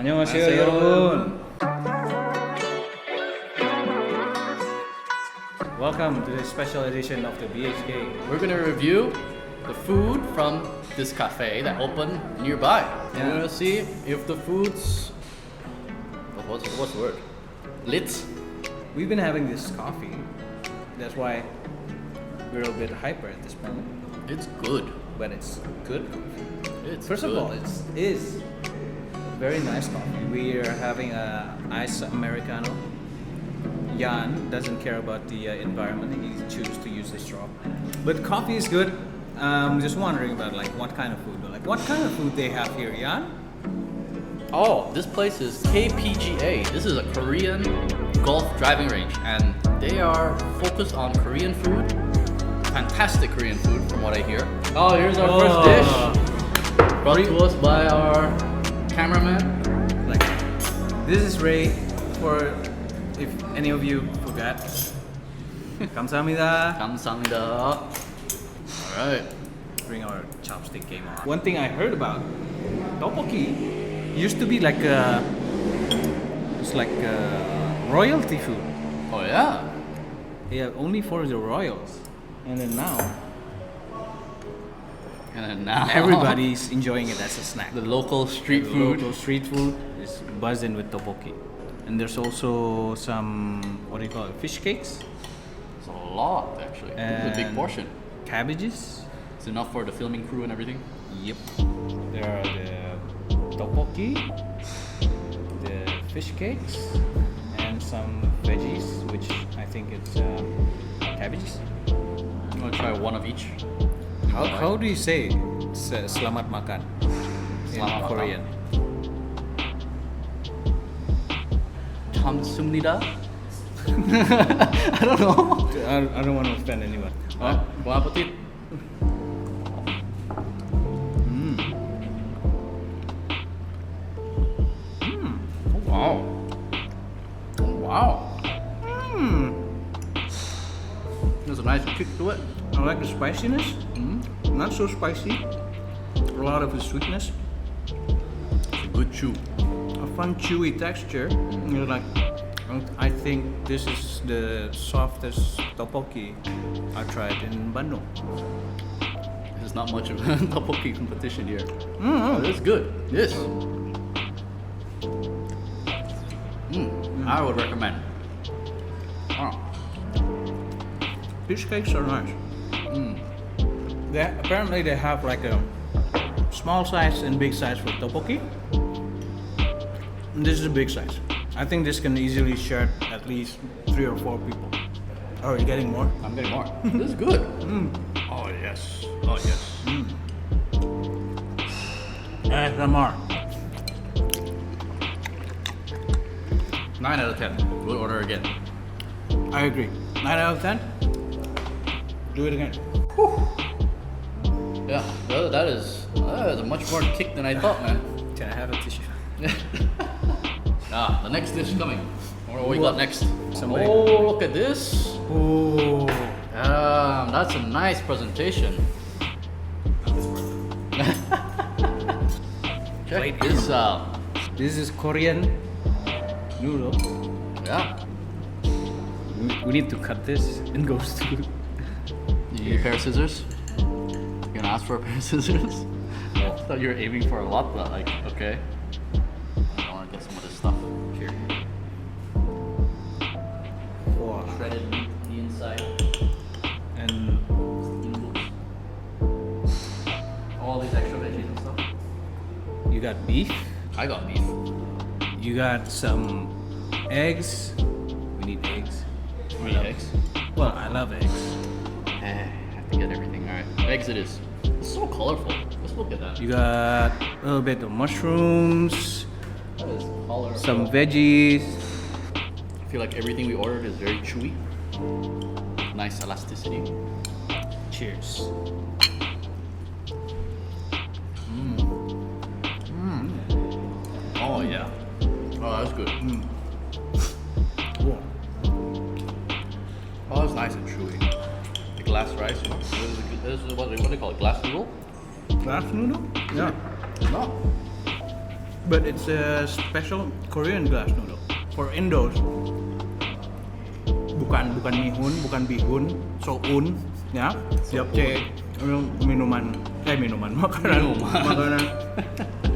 안녕하세요, 여러분. Welcome to this special edition of the BHK. We're gonna review the food from this cafe that opened nearby. Yeah. We're gonna see if the food's what's the word? Lit. We've been having this coffee. That's why we're a bit hyper at this moment. It's good. But it's good coffee. It's First good. of all, it is very nice coffee. We are having a iced Americano. Jan doesn't care about the environment. He chooses to use the straw. But coffee is good. Just wondering about like what kind of food. Like what kind of food they have here, Jan? Oh, this place is KPGA. This is a Korean golf driving range, and they are focused on Korean food. Fantastic Korean food, from what I hear. Oh, here's our first dish, brought to us by our cameraman. Like this is Ray. For if any of you forgot, 감사합니다. 감사합니다. Alright. Bring our chopstick game on. One thing I heard about tteokbokki used to be like it's like royalty food. Oh yeah. Yeah, only for the royals. And then now everybody's enjoying it as a snack. The local street The food. local street food is buzzing with tteokbokki. And there's also some, what do you call it, fish cakes? It's a lot actually. It's a big And portion. Cabbages. It's enough for the filming crew and everything. Yep. There are the tteokbokki, the fish cakes, and some veggies, which I think it's cabbages. I'm gonna try one of each. How do you say selamat makan in Selamat makan. Korean? 감사합니다. I don't know. I don't want to offend anyone. Bon appetit. Oh, wow. Oh, wow. There's a nice kick to it. I like the spiciness. Not so spicy. A lot of the sweetness. It's a good chew. A fun chewy texture. You're like, I think this is the softest tteokbokki I tried in Bandung. There's not much of a tteokbokki competition here. Oh, it's good. This. I would recommend. Oh. Fish cakes are nice. Apparently they have like a small size and big size for tteokbokki. And this is a big size. I think this can easily share at least 3 or 4 people. Oh, you're getting more? I'm getting more. This is good. Oh yes. Oh yes. ASMR. 9 out of 10. We'll order again. I agree. 9 out of 10? Do it again. Yeah, well, that is a much more kick than I thought, man. Can I have a tissue? The next dish is coming. What do we got next? Somebody- Oh, look at this. Oh. That's a nice presentation. Check Wait. this out. This is Korean noodle. Yeah. We need to cut this and go to. You need a pair of scissors? You gonna ask for a pair of scissors? I thought you were aiming for a lot, but like, okay. I want to get some of this stuff. Here. Wow. Shredded meat, the inside. And All these extra veggies and stuff. you got beef. I got beef. You got some eggs. We need eggs. You need eggs? Well, I love eggs. I have to get everything. Alright. Eggs it is. It's so colorful. Let's look at that. You got a little bit of mushrooms, That is colorful. some veggies. I feel like everything we ordered is very chewy. Nice elasticity. Cheers. Oh yeah. Oh, that's good. Cool. Oh, it's nice and chewy. The glass rice, you know? This is what do they call it? Glass noodle? Glass noodle? Yeah. No. But it's a special Korean glass noodle for Indos. Bukan mihun, bukan bihun, soun, ya. Japchae minuman makanan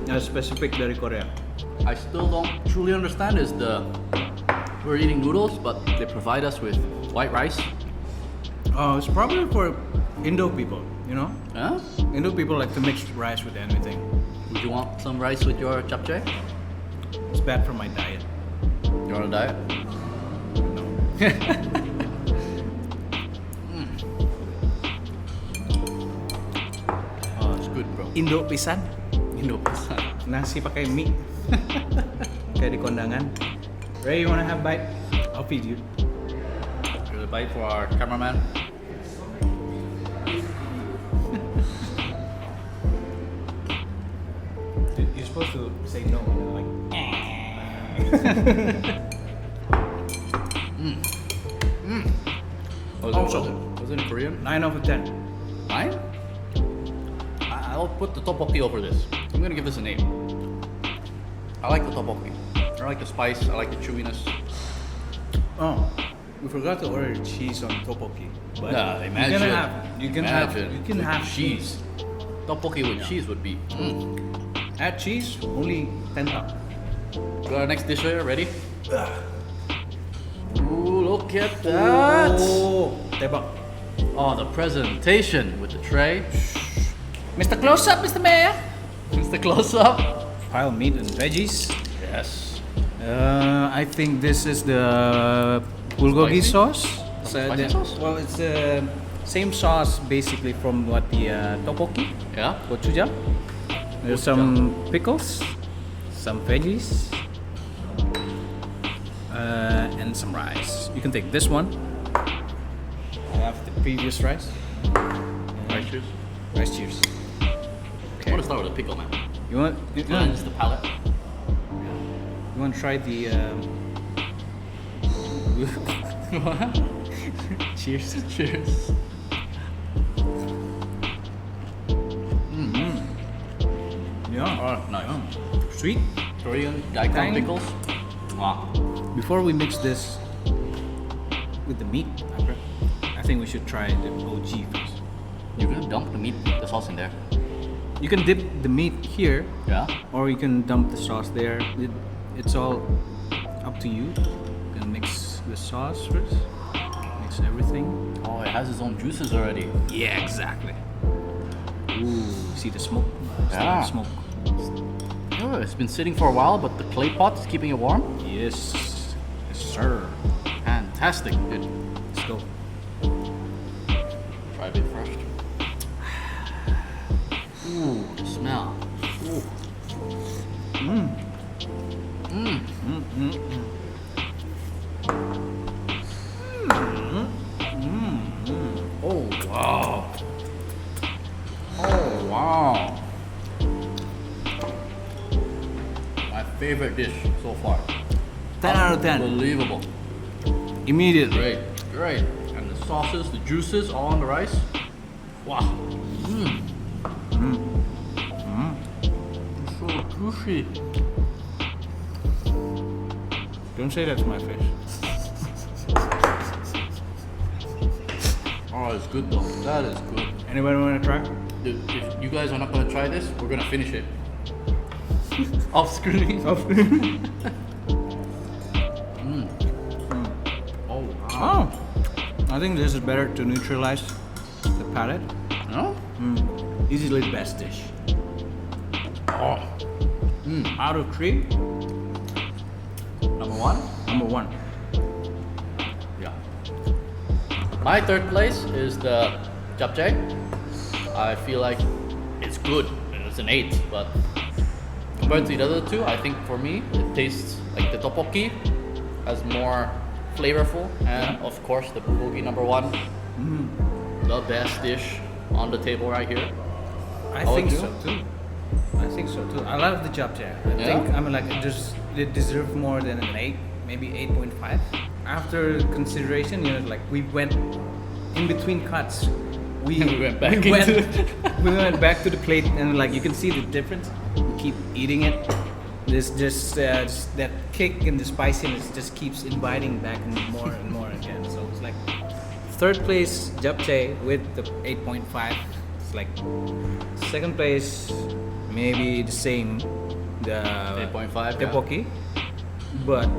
yang spesifik dari Korea. I still don't truly understand is we're eating noodles, but they provide us with white rice. Oh, it's probably for Indo people, you know. Yeah? Indo people like to mix rice with anything. Would you want some rice with your japchae? It's bad for my diet. You're on a diet? No. Oh, it's good, bro. Indo pisan, Indo pisan. nasi pakai mie. Kayak di kondangan. Ray, you wanna have a bite? I'll feed you. Here's a bite for our cameraman. You're supposed to say no, you know, like. Was it in Korean? 9 out of 10. 9? I'll put the tteokbokki over this. I'm gonna give this a name. I like the tteokbokki. I like the spice. I like the chewiness. Oh, we forgot to order cheese on tteokbokki. But Nah, imagine. you can have cheese. Tteokbokki with cheese would be. Add cheese, only 10 pounds. Got our next dish here. Ready? Ooh, look at that! Oh, tebak. Oh, the presentation with the tray. Mr. Close Up, Mr. Mayor. It's the close-up. Pile meat and veggies. Yes. I think this is the bulgogi Spicy? sauce. Spicy sauce? Well, it's the same sauce basically from what the tteokbokki, Yeah. gochujang. There's some pickles, some veggies, and some rice. You can take this one. I have the previous rice. Rice juice. Rice cheers. I Okay. want to start with a pickle, man. You want? Cleanse the palate. You want to try the? Cheers. Cheers. Yeah. Oh, nice. Sweet. Korean daikon Dang. pickles. Wow. Before we mix this with the meat, I think we should try the OG first. You're gonna dump the meat, the sauce in there. You can dip the meat here, Yeah. or you can dump the sauce there. It's all up to you. You can mix the sauce first. Mix everything. Oh, it has its own juices already. Yeah, exactly. Ooh, see the smoke? See Yeah. the smoke. Oh, it's been sitting for a while, but the clay pot is keeping it warm. Yes, yes, sir. Fantastic, dude. Let's go. Try a bit first. Ooh, the smell. Ooh. Oh wow. Oh wow. My favorite dish so far. 10 out of 10. Unbelievable. Immediately. Great, great. And the sauces, the juices all on the rice. Wow. It's so juicy. Don't say that to my face. Oh, it's good though. That is good. Anybody want to try? Dude, if you guys are not gonna try this, we're gonna finish it. Off screen. Oh. Oh wow. Oh, I think this is better to neutralize the palate. No? Easily the best dish. Oh. Out of 3, Number one? number 1. Yeah. My third place is the japchae. I feel like it's good. It's an 8, but compared to the other two, I think for me it tastes like the tteokbokki has more flavorful, and of course the bulgogi number 1, the best dish on the table right here. I How think about so too. I think so too. I love the japchae. I Yeah? think like it deserves more than an 8, maybe 8.5. After consideration, like we went in between cuts. We went back we went, into we went back to the plate, and like you can see the difference. We keep eating it, This just that kick and the spiciness just keeps inviting back and more again. So it's like third place japchae with the 8.5. It's like second place maybe the same, the 8.5, yeah. tteokbokki, but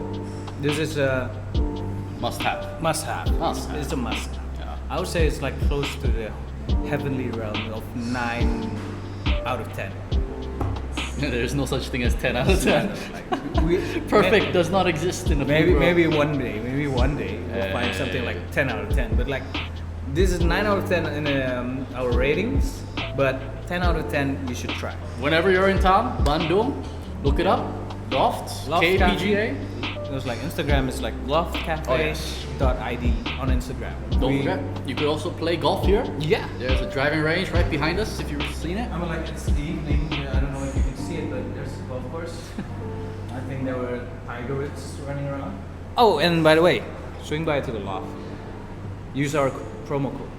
this is a Must have. must-have. Must have. It's a must. Yeah. I would say it's like close to the heavenly realm of 9 out of 10. There's no such thing as 10 out of 10. Like, Perfect does not exist in the maybe food world. maybe one day we'll find something like 10 out of 10. But like this is 9 out of 10 in our ratings, but 10 out of 10 you should try. Whenever you're in town, Bandung, look it up. Loft, Loft KPGA. It was like Instagram is like loftcafe.id on Instagram. Don't forget, you could also play golf here. Yeah. There's a driving range right behind us if you've seen it. I mean, like it's the evening. I don't know if you can see it, but there's a golf course. I think there were tigers running around. Oh, and by the way, swing by to the Loft. Use our promo code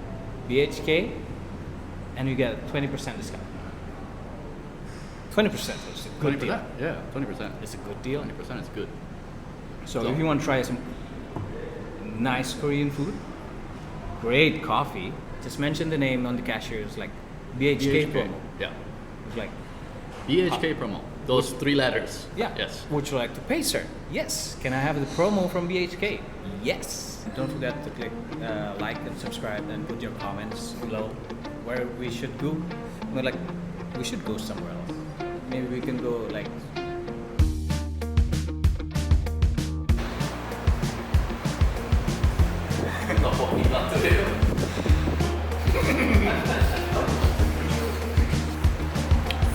BHK, and you get 20% discount. 20% is a good 20%. deal. Yeah, 20%. It's a good deal. 20% is good. So So- if you want to try some nice Korean food, great coffee, just mention the name on the cashier. It's like BHK promo. Yeah. It's like, BHK promo. Those 3 letters. yeah. Yes. Would you like to pay, sir? Yes. Can I have the promo from BHK? Yes. Don't forget to click like and subscribe and put your comments below where we should go. But like, we should go somewhere else. Maybe we can go like.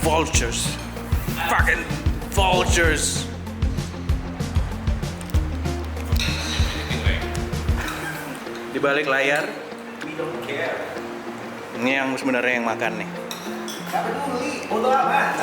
Vultures. Fucking vultures. Di balik layar, we don't care. Ini yang sebenarnya yang makan nih. Gak peduli, bodo amat.